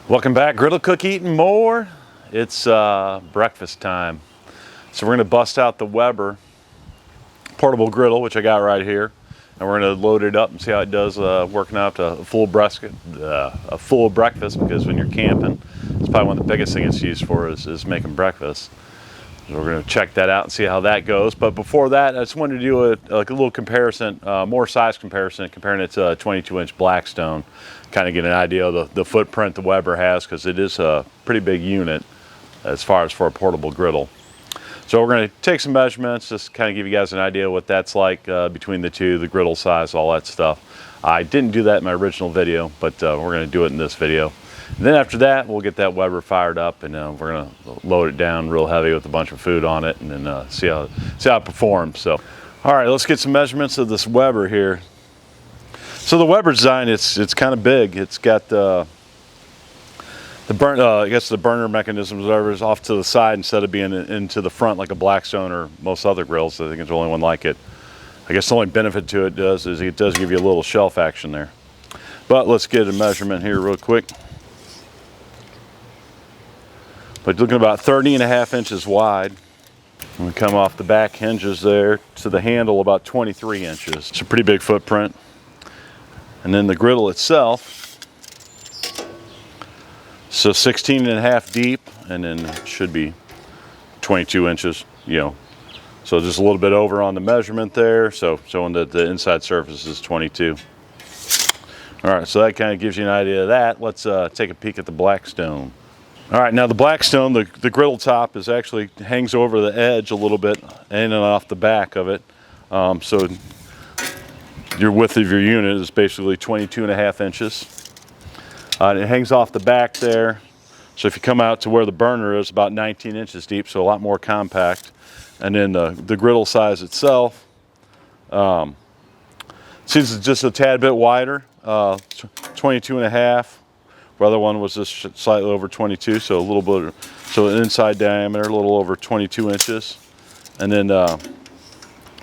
Welcome back, Griddle, Cook, Eat, and More. It's breakfast time. So we're gonna bust out the Weber portable griddle, which I got right here, and we're gonna load it up and see how it does working out a full breakfast, because when you're camping, it's probably one of the biggest things it's used for is making breakfast. So we're gonna check that out and see how that goes. But before that, I just wanted to do a little comparison, more size comparison, comparing it to a 22-inch Blackstone. Kind of get an idea of the footprint the Weber has, because it is a pretty big unit as far as for a portable griddle. So we're going to take some measurements, just kind of give you guys an idea what that's like between the two, the griddle size, all that stuff. I didn't do that in my original video, but we're going to do it in this video. And then after that, we'll get that Weber fired up, and we're going to load it down real heavy with a bunch of food on it, and then see how it performs. So, all right, let's get some measurements of this Weber here. So the Weber design, it's kind of big. It's got the burner mechanism, whatever, is off to the side instead of being into the front like a Blackstone or most other grills. I think it's the only one like it. I guess the only benefit to it is it does give you a little shelf action there. But let's get a measurement here real quick. But you're looking about 30.5 inches wide. And we come off the back hinges there to the handle about 23 inches. It's a pretty big footprint. And then the griddle itself, so 16.5 deep, and then it should be 22 inches, So just a little bit over on the measurement there, so showing that the inside surface is 22. All right, so that kind of gives you an idea of that. Let's take a peek at the Blackstone. All right, now the Blackstone, the griddle top actually hangs over the edge a little bit in and off the back of it. So your width of your unit is basically 22.5 inches. It hangs off the back there. So if you come out to where the burner is, about 19 inches deep, so a lot more compact. And then the griddle size itself, seems it's just a tad bit wider, 22.5. The other one was just slightly over 22, so a little bit, so an inside diameter, a little over 22 inches. And then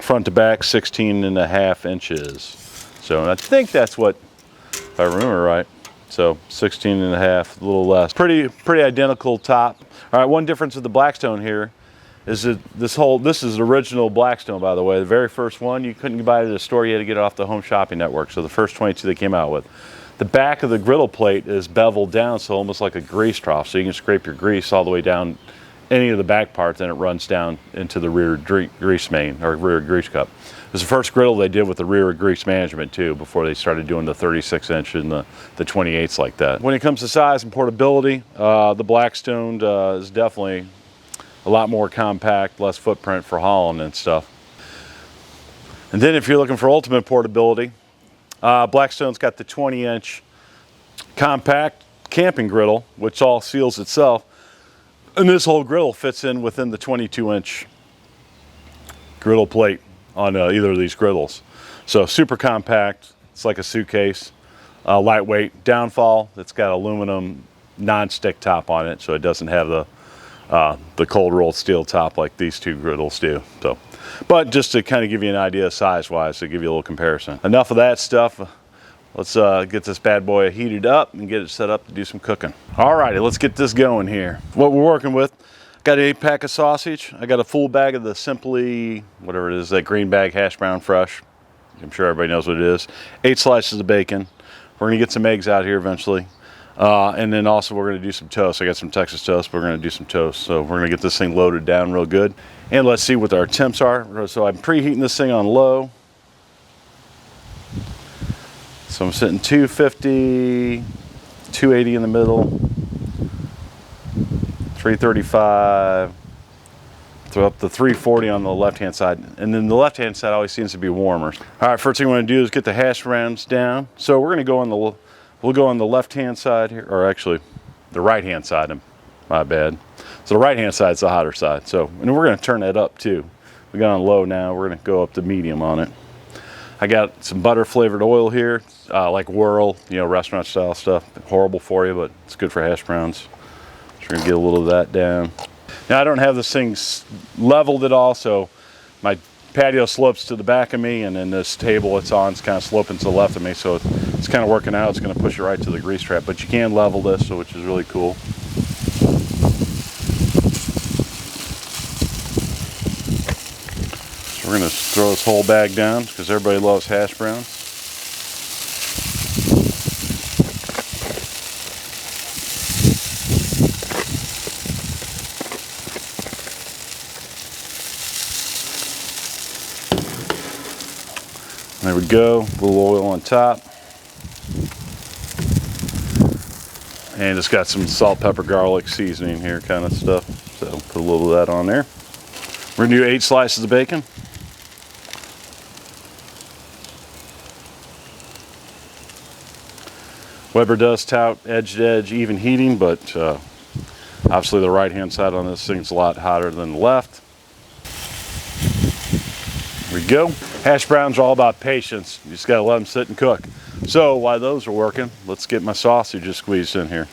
front to back, 16.5 inches. So I think that's what, if I remember right, so 16.5, a little less. Pretty identical top. All right, one difference with the Blackstone here is that this is the original Blackstone, by the way. The very first one, you couldn't buy it at a store, you had to get it off the Home Shopping Network. So the first 22 they came out with. The back of the griddle plate is beveled down, so almost like a grease trough. So you can scrape your grease all the way down any of the back parts, and it runs down into the rear grease main, or rear grease cup. It was the first griddle they did with the rear grease management too, before they started doing the 36-inch and the 28s like that. When it comes to size and portability, the Blackstone is definitely a lot more compact, less footprint for hauling and stuff. And then if you're looking for ultimate portability, Blackstone's got the 20-inch compact camping griddle, which all seals itself. And this whole griddle fits in within the 22-inch griddle plate on either of these griddles. So super compact, it's like a suitcase, lightweight. Downfall, it's got aluminum non-stick top on it, so it doesn't have the cold rolled steel top like these two griddles do. So, but just to kind of give you an idea size-wise, to give you a little comparison. Enough of that stuff. Let's get this bad boy heated up and get it set up to do some cooking. All righty, let's get this going here. What we're working with, got an 8-pack of sausage. I got a full bag of the Simply, whatever it is, that green bag hash brown fresh. I'm sure everybody knows what it is. 8 slices of bacon. We're gonna get some eggs out here eventually. And then also we're gonna do some toast. I got some Texas toast, but we're gonna do some toast. So we're gonna get this thing loaded down real good. And let's see what our temps are. So I'm preheating this thing on low. So I'm sitting 250, 280 in the middle, 335, throw up to 340 on the left-hand side. And then the left-hand side always seems to be warmer. All right, first thing we want to do is get the hash browns down. So we're gonna go on we'll go on the left-hand side here, or actually the right-hand side, my bad. So the right-hand side's the hotter side. So, and we're gonna turn that up too. We got on low now, we're gonna go up to medium on it. I got some butter flavored oil here, like Whirl, restaurant style stuff. Horrible for you, but it's good for hash browns. Just gonna get a little of that down. Now I don't have this thing leveled at all, so my patio slopes to the back of me, and then this table it's on is kind of sloping to the left of me, so it's kind of working out. It's going to push it right to the grease trap, but you can level this, so which is really cool. So we're going to throw this whole bag down because everybody loves hash browns. There we go, a little oil on top. And it's got some salt, pepper, garlic seasoning here kind of stuff. So put a little of that on there. We're gonna do 8 slices of bacon. Weber does tout edge to edge even heating, but obviously the right hand side on this thing's a lot hotter than the left. There we go. Hash browns are all about patience. You just gotta let them sit and cook. So while those are working, let's get my sausages squeezed in here.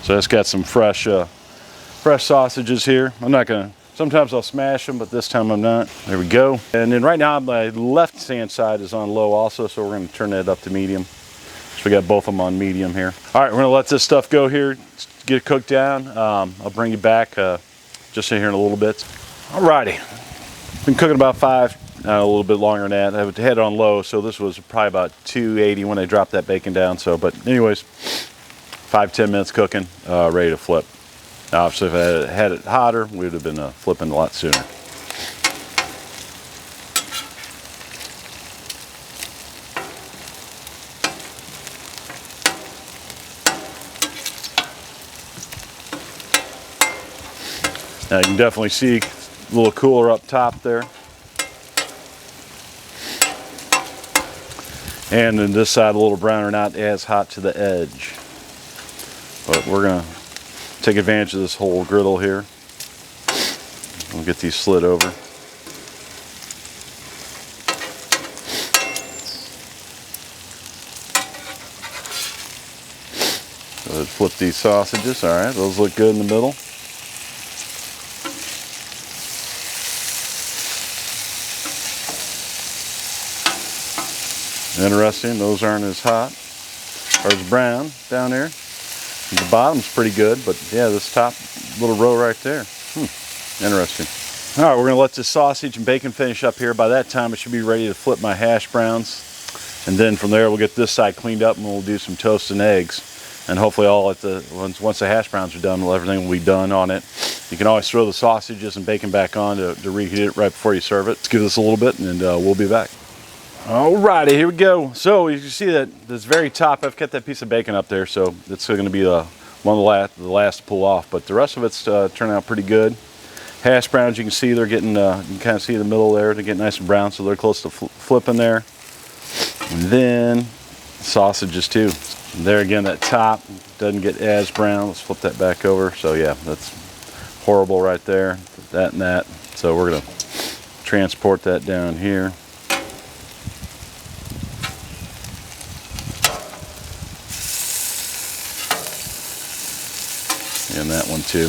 So it's got some fresh sausages here. I'm not gonna, sometimes I'll smash them, but this time I'm not. There we go. And then right now my left hand side is on low also, so we're gonna turn that up to medium. So we got both of them on medium here. All right, we're gonna let this stuff go here, get it cooked down. I'll bring you back just in here in a little bit. All righty. Been cooking about a little bit longer than that. I had it on low, so this was probably about 280 when I dropped that bacon down. So, but anyways, 5-10 minutes cooking, ready to flip. Now, obviously, if I had it hotter, we would have been flipping a lot sooner. Now you can definitely see a little cooler up top there. And then this side a little browner, not as hot to the edge. But we're gonna take advantage of this whole griddle here. We'll get these slid over. So let's flip these sausages. All right, those look good in the middle. Interesting, those aren't as hot or as brown down there. The bottom's pretty good, but yeah, this top little row right there. Interesting. All right, we're gonna let this sausage and bacon finish up here. By that time, it should be ready to flip my hash browns. And then from there, we'll get this side cleaned up and we'll do some toast and eggs. And hopefully all at the, once the hash browns are done, everything will be done on it. You can always throw the sausages and bacon back on to reheat it right before you serve it. Let's give this a little bit and we'll be back. Alrighty, here we go. So you can see that this very top, I've kept that piece of bacon up there, so it's going to be one of the last to pull off. But the rest of it's turned out pretty good. Hash browns, you can see they're getting, you can kind of see the middle there, they get nice and brown, so they're close to flipping there. And then sausages too. And there again, that top doesn't get as brown. Let's flip that back over. So yeah, that's horrible right there. That and that. So we're going to transport that down here. And that one too.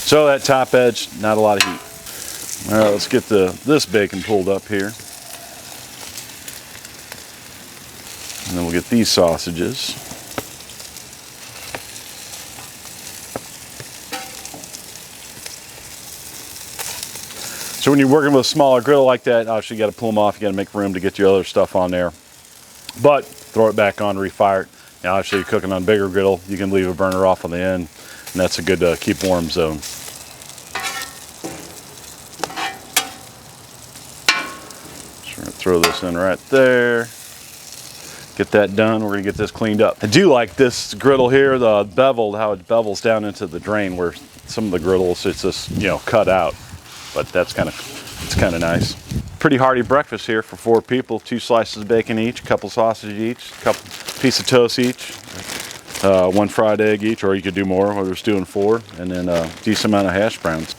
So that top edge, not a lot of heat. All right, let's get this bacon pulled up here. And then we'll get these sausages. So when you're working with a smaller griddle like that, obviously you got to pull them off. You got to make room to get your other stuff on there. But throw it back on, refire it. Now, obviously, you're cooking on a bigger griddle, you can leave a burner off on the end, and that's a good keep warm zone. So we're going to throw this in right there. Get that done. We're going to get this cleaned up. I do like this griddle here, the beveled, how it bevels down into the drain, where some of the griddles, it's just, you know, cut out. But that's it's kind of nice. Pretty hearty breakfast here for 4 people. 2 slices of bacon each, a couple sausage each, a couple piece of toast each, 1 fried egg each, or you could do more, whether it's doing 4, and then a decent amount of hash browns.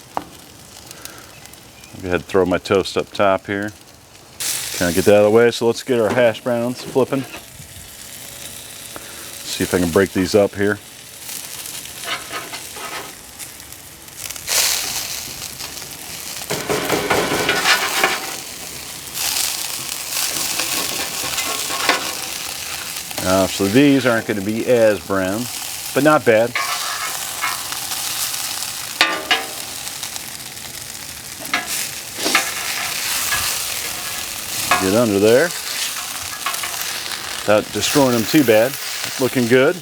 I'll go ahead and throw my toast up top here. Kind of get that out of the way, so let's get our hash browns flipping. See if I can break these up here. So these aren't going to be as brown, but not bad. Get under there without destroying them too bad. Looking good.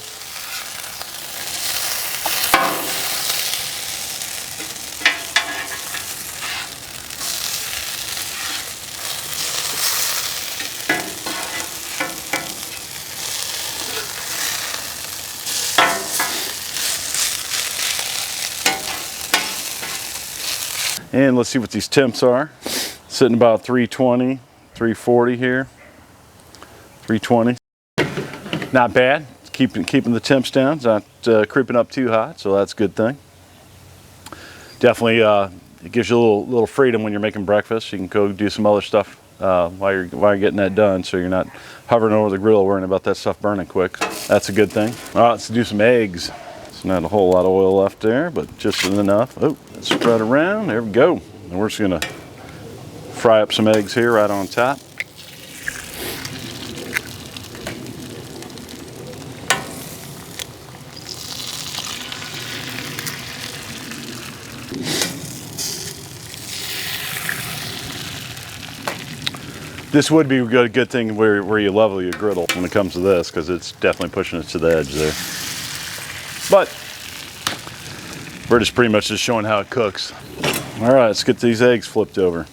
And let's see what these temps are. Sitting about 320, 340 here. 320. Not bad. It's keeping the temps down. It's not creeping up too hot, so that's a good thing. Definitely, it gives you a little freedom when you're making breakfast. You can go do some other stuff while you're getting that done, so you're not hovering over the grill worrying about that stuff burning quick. That's a good thing. All right, let's do some eggs. It's not a whole lot of oil left there, but just enough. Oh, let's spread around. There we go. And we're just gonna fry up some eggs here right on top. This would be a good thing where you level your griddle when it comes to this, because it's definitely pushing it to the edge there. But we're just pretty much just showing how it cooks. All right, let's get these eggs flipped over.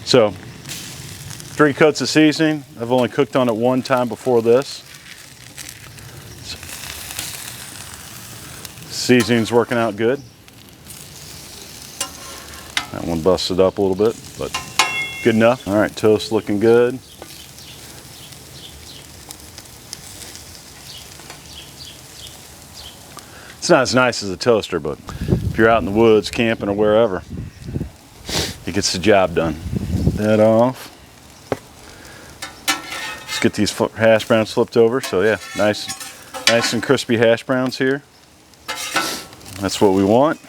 So 3 coats of seasoning. I've only cooked on it 1 time before this. Seasoning's working out good. That one busted up a little bit, but good enough. All right, toast looking good. It's not as nice as a toaster, but if you're out in the woods, camping or wherever, it gets the job done. That off. Let's get these hash browns flipped over. So yeah, nice and crispy hash browns here. That's what we want.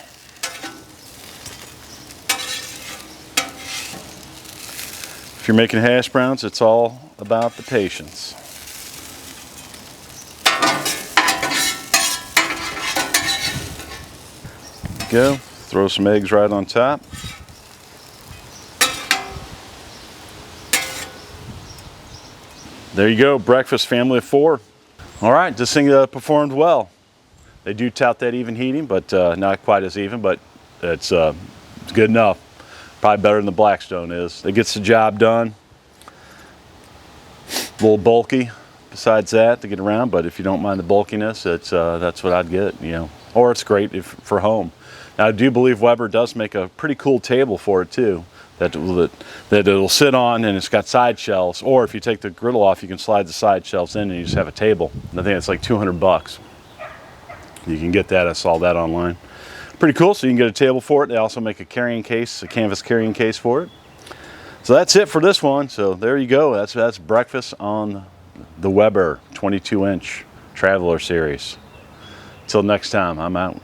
If you're making hash browns, it's all about the patience. Go. Throw some eggs right on top. There you go, breakfast family of 4. All right, this thing performed well. They do tout that even heating, but not quite as even, but it's good enough. Probably better than the Blackstone is. It gets the job done. A little bulky besides that to get around, but if you don't mind the bulkiness, it's that's what I'd get, you know. Or it's great for home. Now, I do believe Weber does make a pretty cool table for it too, that it'll sit on, and it's got side shelves. Or if you take the griddle off, you can slide the side shelves in and you just have a table. I think it's like $200. You can get that. I saw that online. Pretty cool. So you can get a table for it. They also make a carrying case, a canvas carrying case for it. So that's it for this one. So there you go. That's breakfast on the Weber 22-inch Traveler series. Until next time, I'm out.